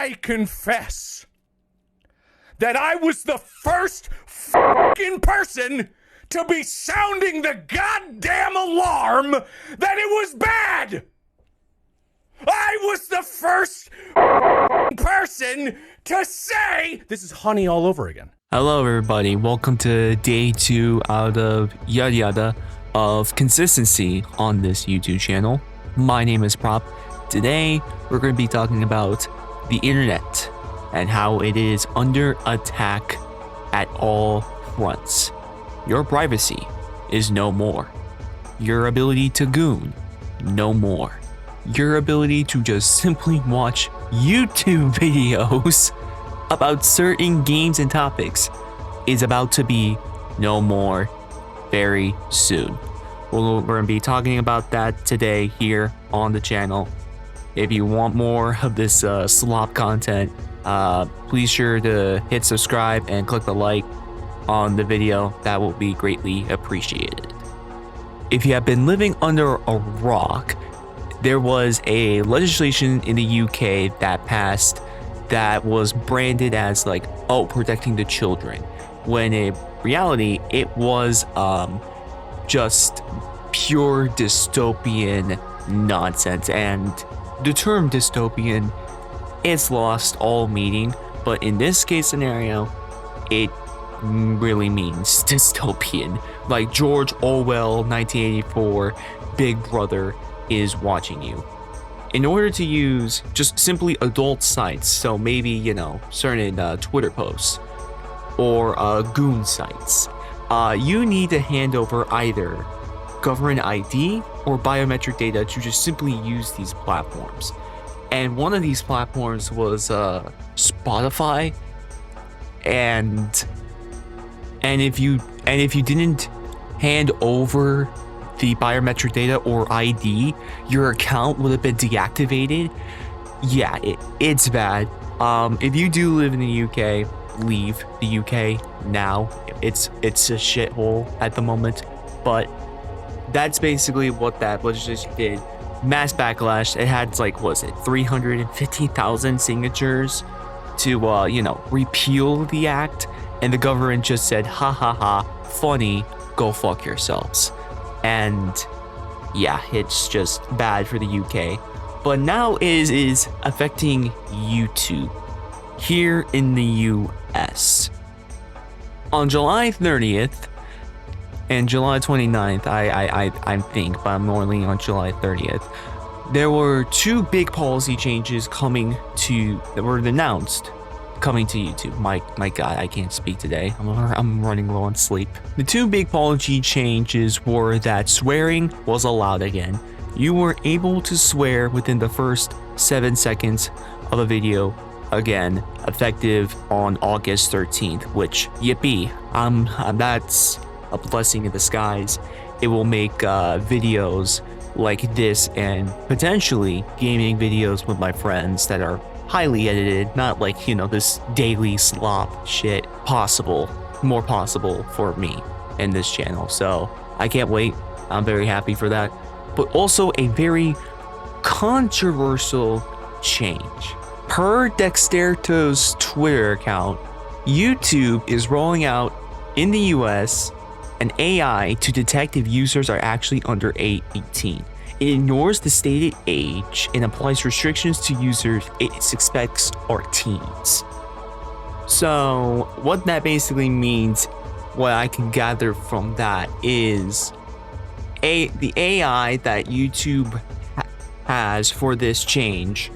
I confess that I was the first fucking person to be sounding the goddamn alarm that it was bad. I was the first person to say, this is honey all over again. Hello everybody, welcome to day 2 out of yada yada of consistency on this YouTube channel. My name is Prop. Today we're going to be talking about the internet and how it is under attack at all fronts. Your privacy is no more. Your ability to goon, no more. Your ability to just simply watch YouTube videos about certain games and topics is about to be no more very soon. We're going to be talking about that today here on the channel. If you want more of this slop content, please sure to hit subscribe and click the like on the video. That will be greatly appreciated. If you have been living under a rock, there was a legislation in the UK that passed that was branded as like, oh, protecting the children, when in reality it was just pure dystopian nonsense. And the term dystopian, it's lost all meaning, but in this case scenario it really means dystopian, like George Orwell 1984, Big Brother is watching you. In order to use just simply adult sites, so maybe, you know, certain Twitter posts or goon sites, you need to hand over either government ID or biometric data to just simply use these platforms. And one of these platforms was Spotify, and if you didn't hand over the biometric data or ID, your account would have been deactivated. Yeah, it's bad. If you do live in the UK, leave the UK now. It's a shithole at the moment, but that's basically what that legislation did. Mass backlash. It had like, what was it, 350,000 signatures to you know, repeal the act, and the government just said, ha ha ha, funny, go fuck yourselves. And yeah, it's just bad for the UK. But now is affecting YouTube here in the US. On July 30th and July 29th, I think, but I'm only on July 30th, there were two big policy changes that were announced coming to YouTube. My god, I can't speak today. I'm running low on sleep. The two big policy changes were that swearing was allowed again. You were able to swear within the first 7 seconds of a video again, effective on August 13th, which, yippee, that's a blessing in disguise. It will make videos like this and potentially gaming videos with my friends that are highly edited, not like, you know, this daily slop shit, more possible for me in this channel. So I can't wait. I'm very happy for that. But also a very controversial change. Per Dexterto's Twitter account, YouTube is rolling out in the US an AI to detect if users are actually under 18. It ignores the stated age and applies restrictions to users it suspects are teens. So what that basically means, what I can gather from that, is the AI that YouTube has for this change,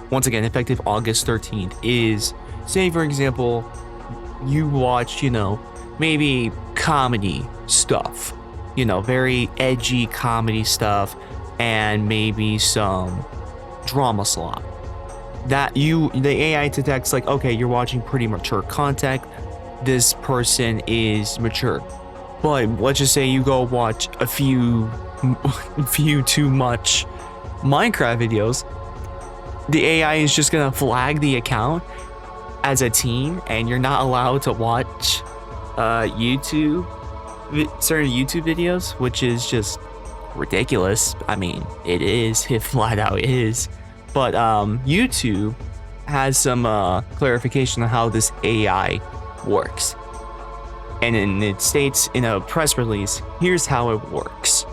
once again effective August 13th, is, say for example, you watch, you know, maybe comedy stuff, you know, very edgy comedy stuff, and maybe some drama slop, that the AI detects like, okay, you're watching pretty mature content, this person is mature. But let's just say you go watch a few too much Minecraft videos, the AI is just gonna flag the account as a teen, and you're not allowed to watch certain YouTube videos, which is just ridiculous. I mean, it is, it flat out is. But YouTube has some clarification on how this AI works. And it states in a press release, here's how it works.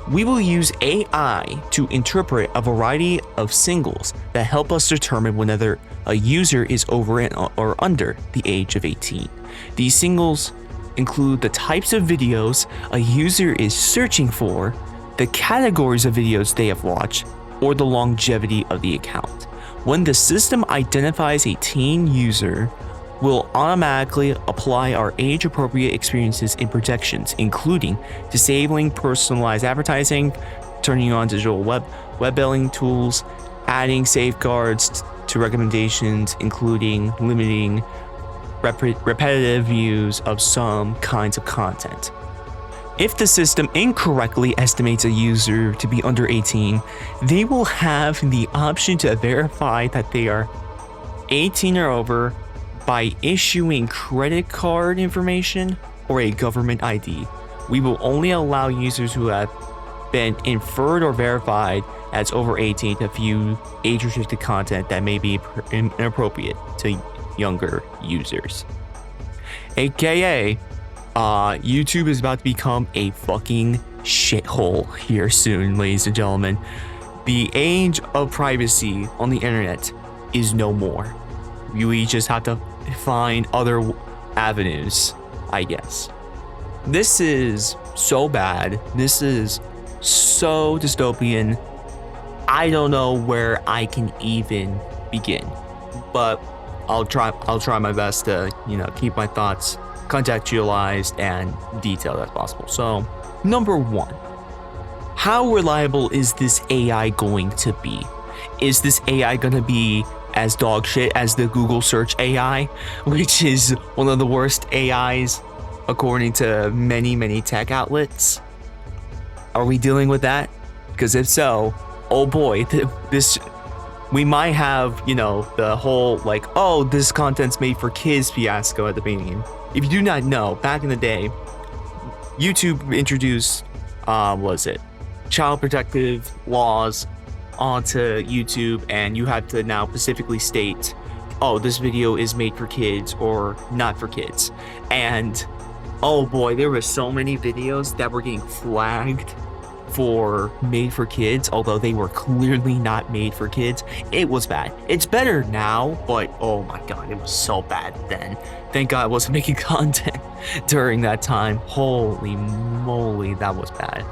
We will use AI to interpret a variety of signals that help us determine whether a user is over or under the age of 18. These signals include the types of videos a user is searching for, the categories of videos they have watched, or the longevity of the account. When the system identifies a teen user, we'll automatically apply our age-appropriate experiences and protections, including disabling personalized advertising, turning on digital web billing tools, adding safeguards to recommendations, including limiting repetitive views of some kinds of content. If the system incorrectly estimates a user to be under 18, they will have the option to verify that they are 18 or over by issuing credit card information or a government ID. We will only allow users who have been inferred or verified as over 18 to view age-restricted content that may be inappropriate to younger users. AKA, YouTube is about to become a fucking shithole here soon, ladies and gentlemen. The age of privacy on the internet is no more. We just have to find other avenues, I guess. This is so bad. This is so dystopian. I don't know where I can even begin, but I'll try my best to, keep my thoughts contextualized and detailed as possible. So, number one, how reliable is this AI going to be? Is this AI going to be as dog shit as the Google search AI, which is one of the worst AIs according to many tech outlets? Are we dealing with that? Because if so, oh boy, we might have, the whole this content's made for kids fiasco at the beginning. If you do not know, back in the day, YouTube introduced, child protective laws onto YouTube, and you have to now specifically state, oh, this video is made for kids or not for kids. And oh boy, there were so many videos that were getting flagged for made for kids, although they were clearly not made for kids. It was bad. It's better now, but oh my god, it was so bad then. Thank God I wasn't making content during that time. Holy moly, that was bad.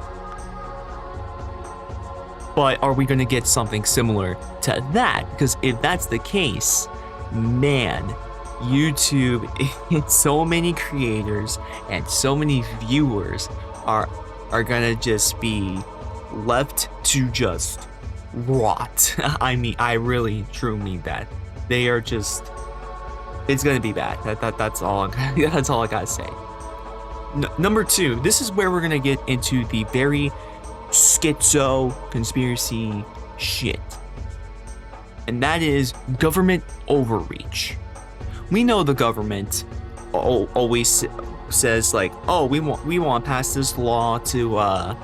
But are we going to get something similar to that? Because if that's the case, man, YouTube, so many creators and so many viewers are gonna just be left to just rot. I mean, I really truly mean that. They are just, it's gonna be bad. That's all I gotta say. Number two, this is where we're gonna get into the very schizo conspiracy shit, and that is government overreach. We know the government always says oh, we want to pass this law to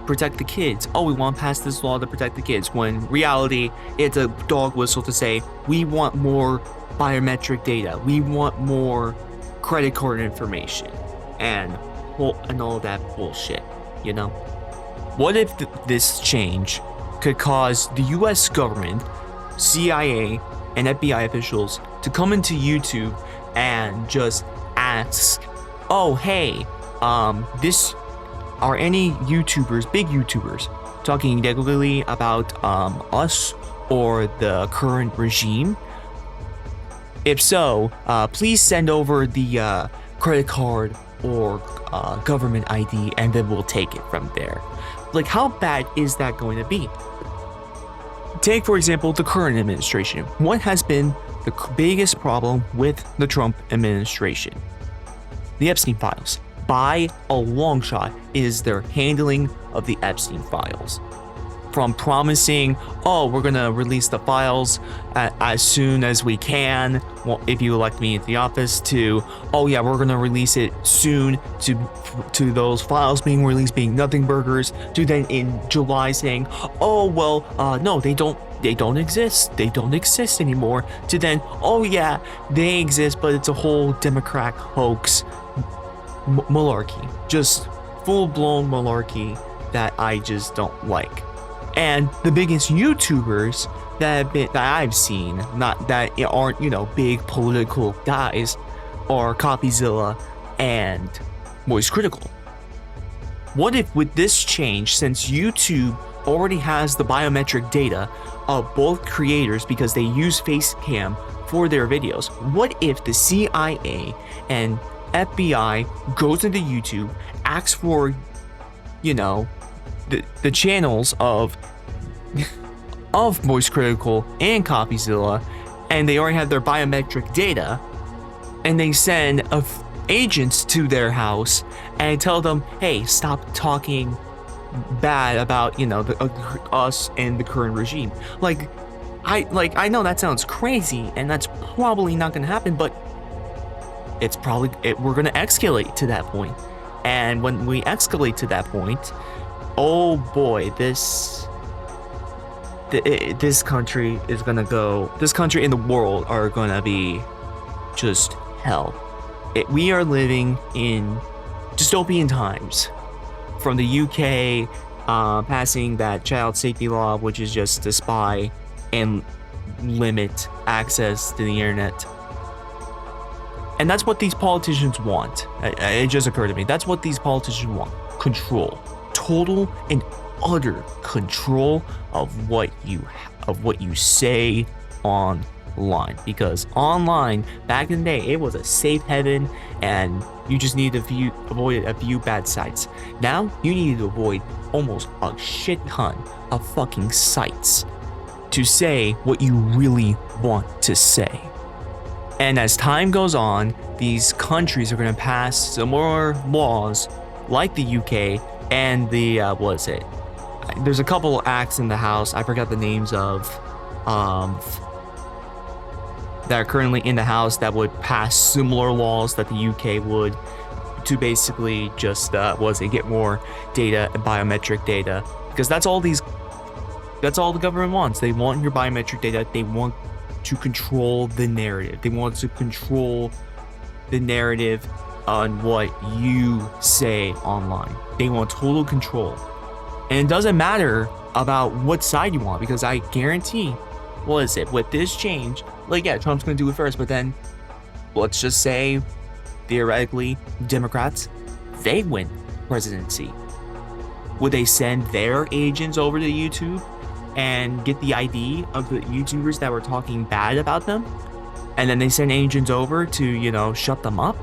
protect the kids. Oh, we want to pass this law to protect the kids. When in reality, it's a dog whistle to say we want more biometric data. We want more credit card information and all that bullshit. What if this change could cause the U.S. government, CIA, and FBI officials to come into YouTube and just ask, oh hey, are any YouTubers, big YouTubers, talking negatively about us or the current regime? If so, please send over the credit card or government ID, and then we'll take it from there. How bad is that going to be? Take, for example, the current administration. What has been the biggest problem with the Trump administration? The Epstein Files. By a long shot is their handling of the Epstein Files. From promising, oh, we're gonna release the files as soon as we can, if you elect me into the office, to, oh yeah, we're gonna release it soon, to those files being released being nothing burgers, to then in July saying, oh well, no, they don't they don't exist. They don't exist anymore. To then, oh yeah, they exist, but it's a whole Democrat hoax, malarkey, just full-blown malarkey that I just don't like. And the biggest YouTubers that I've seen, not that aren't, you know, big political guys, are Copyzilla and Voice Critical. What if with this change, since YouTube already has the biometric data of both creators because they use Facecam for their videos, what if the CIA and FBI goes into YouTube, asks for, you know, the channels of Voice Critical and Copyzilla, and they already have their biometric data, and they send agents to their house and tell them, hey, stop talking bad about, you know, us and the current regime. Like I know that sounds crazy, and that's probably not gonna happen, but it's probably we're gonna escalate to that point. And when we escalate to that point, oh boy, this country is gonna go. This country and the world are gonna be just hell. We are living in dystopian times. From the UK passing that child safety law, which is just to spy and limit access to the internet. And that's what these politicians want. It just occurred to me. That's what these politicians want. Control. Total and utter control of what you say online. Because online, back in the day, it was a safe haven, and you just need to avoid a few bad sites. Now, you need to avoid almost a shit ton of fucking sites to say what you really want to say. And as time goes on, these countries are going to pass similar laws like the UK and the, there's a couple acts in the House, I forgot the names of, that are currently in the House that would pass similar laws that the UK would, to basically just, get more data and biometric data. Because that's all the government wants. They want your biometric data. They want to control the narrative. They want to control the narrative on what you say online. They want total control. And it doesn't matter about what side you want, because I guarantee, with this change, like, yeah, Trump's gonna do it first, but then let's just say theoretically Democrats, they win presidency. Would they send their agents over to YouTube and get the ID of the YouTubers that were talking bad about them, and then they send agents over to, you know, shut them up?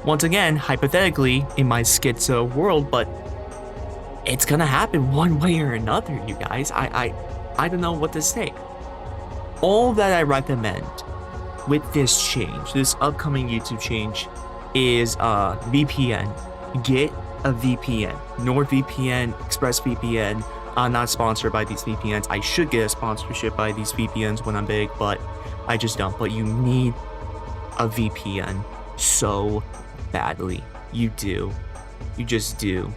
Once again, hypothetically, in my schizo world, but it's gonna happen one way or another, you guys. I don't know what to say. All that I recommend with this change, this upcoming YouTube change, is VPN. Get a VPN. NordVPN, ExpressVPN. I'm not sponsored by these VPNs. I should get a sponsorship by these VPNs when I'm big, but I just don't. But you need a VPN so badly. You do. You just do.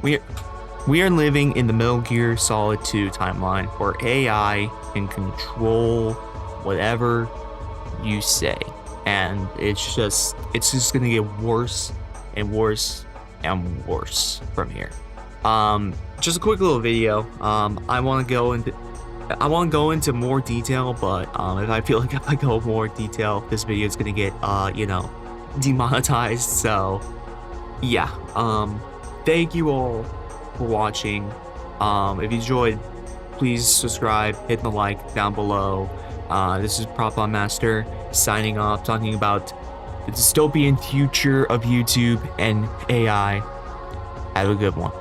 We are living in the Metal Gear Solid 2 timeline where AI can control whatever you say, and it's just gonna get worse and worse and worse from here. Just a quick little video. I want to go into more detail, but if I feel like if I go more detail, this video is gonna get demonetized. So yeah. Thank you all for watching. If you enjoyed, please subscribe, hit the like down below. This is Prop Master signing off, talking about the dystopian future of YouTube and AI. Have a good one.